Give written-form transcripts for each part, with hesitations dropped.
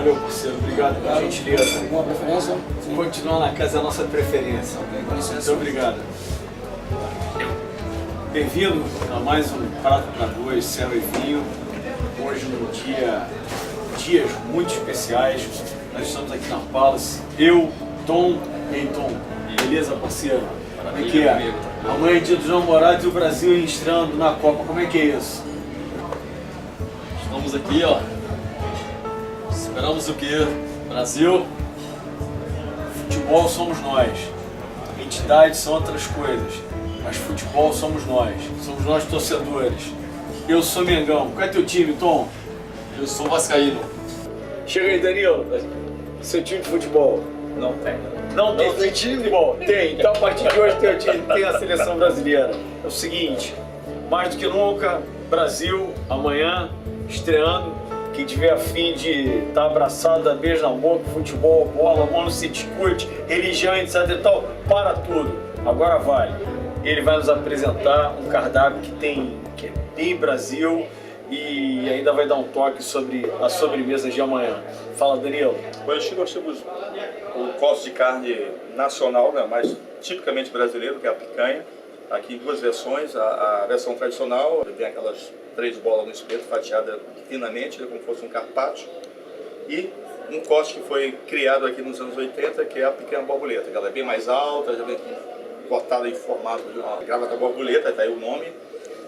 Valeu, parceiro. Obrigado pela gentileza. Alguma preferência? Sim. Continuar na casa é a nossa preferência. Com licença. Muito obrigado. Bem-vindo a mais um Prato para Dois, Céu e Vinho. Hoje num dias muito especiais. Nós estamos aqui na Palace. Eu, Tom e Tom. Beleza, parceiro? Como é que é? Amanhã é dia dos namorados e o Brasil estreando na Copa. Como é que é isso? Estamos aqui, ó. Esperamos o quê? Brasil. Futebol somos nós. Entidades são outras coisas. Mas futebol somos nós. Somos nós torcedores. Eu sou Mengão. Qual é teu time, Tom? Eu sou vascaíno. Chega aí, Danilo. Seu time de futebol. Não tem. Não tem time de futebol? Tem. Então a partir de hoje tem a seleção brasileira. É o seguinte, mais do que nunca, Brasil, amanhã, estreando. Quem tiver afim de estar abraçado, beijo na boca, futebol, bola, mano, se discute, religião, etc e tal, para tudo. Agora vale. Ele vai nos apresentar um cardápio que é bem Brasil e ainda vai dar um toque sobre a sobremesa de amanhã. Fala, Danilo. Hoje nós temos o corte de carne nacional, né, mais tipicamente brasileiro, que é a picanha. Aqui em duas versões. A versão tradicional tem aquelas 3 bolas no espeto, fatiada finamente, como se fosse um carpaccio. E um corte que foi criado aqui nos anos 80, que é a picanha borboleta, que ela é bem mais alta, já vem cortada em formato de uma gravata borboleta, está aí o nome.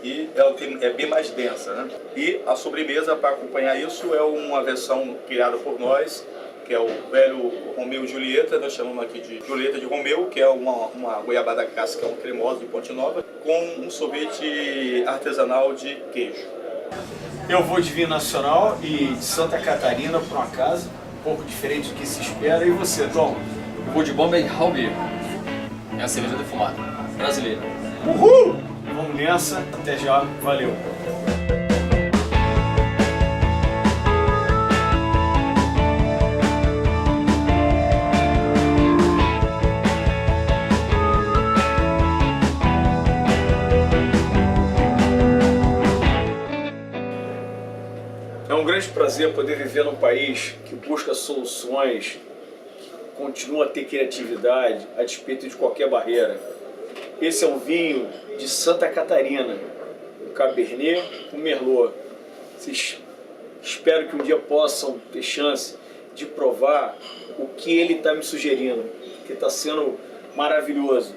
E ela é bem mais densa, né? E a sobremesa para acompanhar isso é uma versão criada por nós, que é o velho Romeu e Julieta, nós chamamos aqui de Julieta de Romeu, que é uma goiabada casca cremosa de Ponte Nova, com um sorvete artesanal de queijo. Eu vou de vinho nacional e de Santa Catarina, por um acaso, um pouco diferente do que se espera. E você, Tom? Eu vou de Bombay Halby. É a cerveja defumada. Brasileira. Uhul! Vamos nessa. Até já. Valeu. É um grande prazer poder viver num país que busca soluções, que continua a ter criatividade a despeito de qualquer barreira. Esse é um vinho de Santa Catarina, um Cabernet com Merlot. Vocês espero que um dia possam ter chance de provar o que ele está me sugerindo, que está sendo maravilhoso.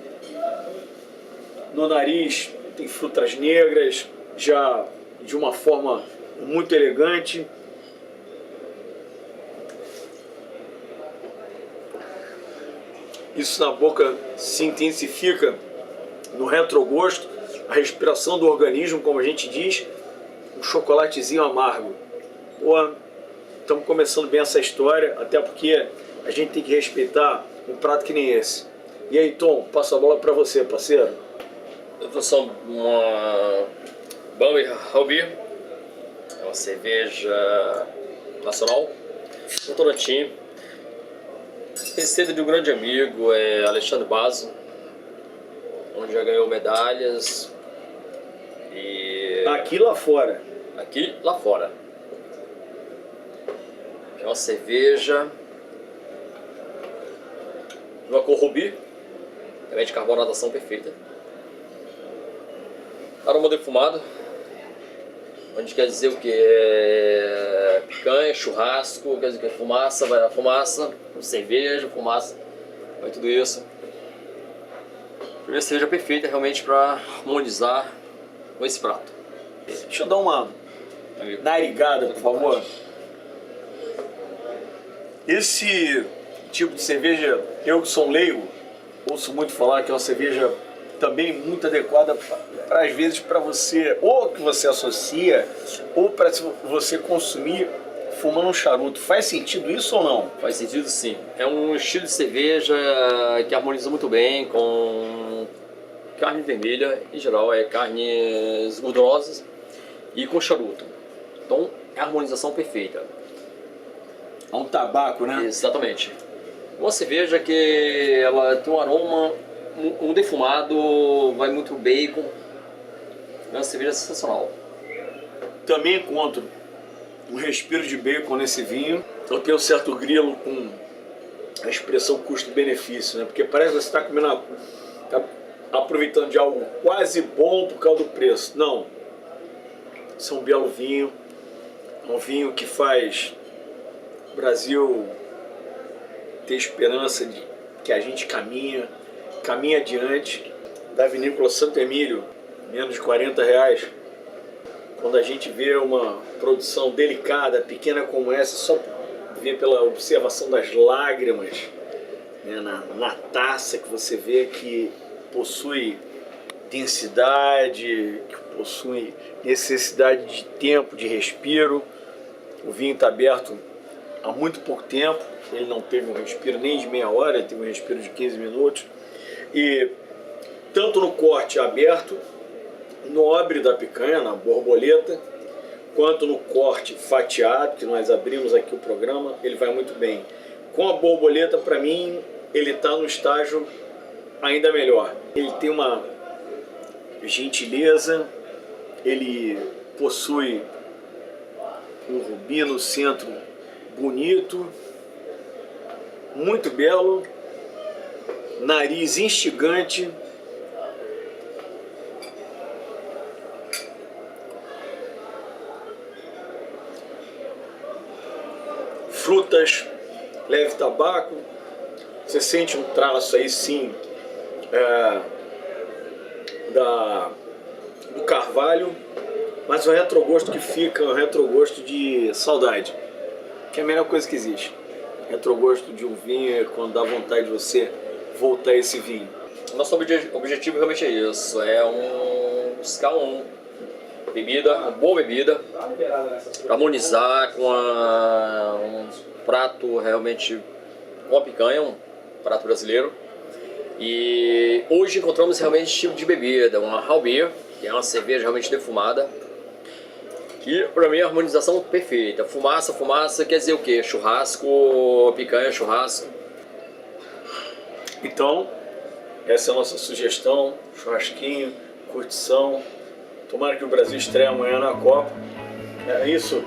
No nariz tem frutas negras, já de uma forma muito elegante. Isso na boca se intensifica no retrogosto, a respiração do organismo, como a gente diz, um chocolatezinho amargo. Pô, estamos começando bem essa história, até porque a gente tem que respeitar um prato que nem esse. E aí, Tom, passo a bola para você, parceiro. Eu vou só uma Bombay Halby. É uma cerveja nacional, um Torontim. Receita de um grande amigo, é Alexandre Basso, onde já ganhou medalhas e Aqui lá fora. aqui lá fora. É uma cerveja de uma cor rubi, também de carbonatação perfeita. Aroma defumado, onde quer dizer o que? É picanha, churrasco, quer dizer que é fumaça, vai dar fumaça, cerveja, fumaça, vai tudo isso. Primeira cerveja perfeita realmente para harmonizar com esse prato. Deixa eu dar uma narigada, por favor. Esse tipo de cerveja, eu que sou um leigo, ouço muito falar que é uma cerveja também muito adequada para, às vezes, para você, ou que você associa, ou para você consumir fumando um charuto. Faz sentido isso ou não? Faz sentido, sim. É um estilo de cerveja que harmoniza muito bem com carne vermelha, em geral é carnes gordurosas, e com charuto. Então é a harmonização perfeita. É um tabaco, né? Exatamente. Uma cerveja que ela tem um aroma, um defumado, vai muito bacon. É uma cerveja sensacional. Também encontro um respiro de bacon nesse vinho. Eu tenho um certo grilo com a expressão custo-benefício, né? Porque parece que você está comendo, tá aproveitando de algo quase bom por causa do preço. Não. Isso é um belo vinho. É um vinho que faz o Brasil ter esperança de que a gente caminha adiante. Da vinícola Santo Emílio, menos de R$40. Quando a gente vê uma produção delicada, pequena como essa, só ver pela observação das lágrimas, né, na taça, que você vê que possui densidade, que possui necessidade de tempo, de respiro. O vinho está aberto há muito pouco tempo, ele não teve um respiro nem de meia hora, ele teve um respiro de 15 minutos. E tanto no corte aberto, nobre da picanha, na borboleta, quanto no corte fatiado, que nós abrimos aqui o programa, ele vai muito bem. Com a borboleta, para mim, ele está no estágio ainda melhor. Ele tem uma gentileza, ele possui um rubi no centro bonito, muito belo, nariz instigante, frutas, leve tabaco. Você sente um traço aí sim do carvalho, mas o retrogosto que fica é um retrogosto de saudade, que é a melhor coisa que existe. Retrogosto de um vinho é quando dá vontade de você voltar a esse vinho. Nosso objetivo realmente é isso, buscar uma boa bebida, para harmonizar com um prato realmente com a picanha, um prato brasileiro. E hoje encontramos realmente esse tipo de bebida, uma Hall Beer, que é uma cerveja realmente defumada, que para mim é a harmonização perfeita. Fumaça quer dizer o quê? Churrasco, picanha, churrasco. Então, essa é a nossa sugestão, churrasquinho, curtição. Tomara que o Brasil estreie amanhã na Copa. É isso?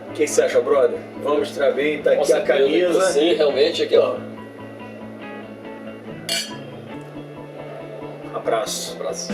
O que você acha, brother? Vamos estrear bem, tá aqui a camisa. Sim, realmente aqui, ó. Abraço. Abraço.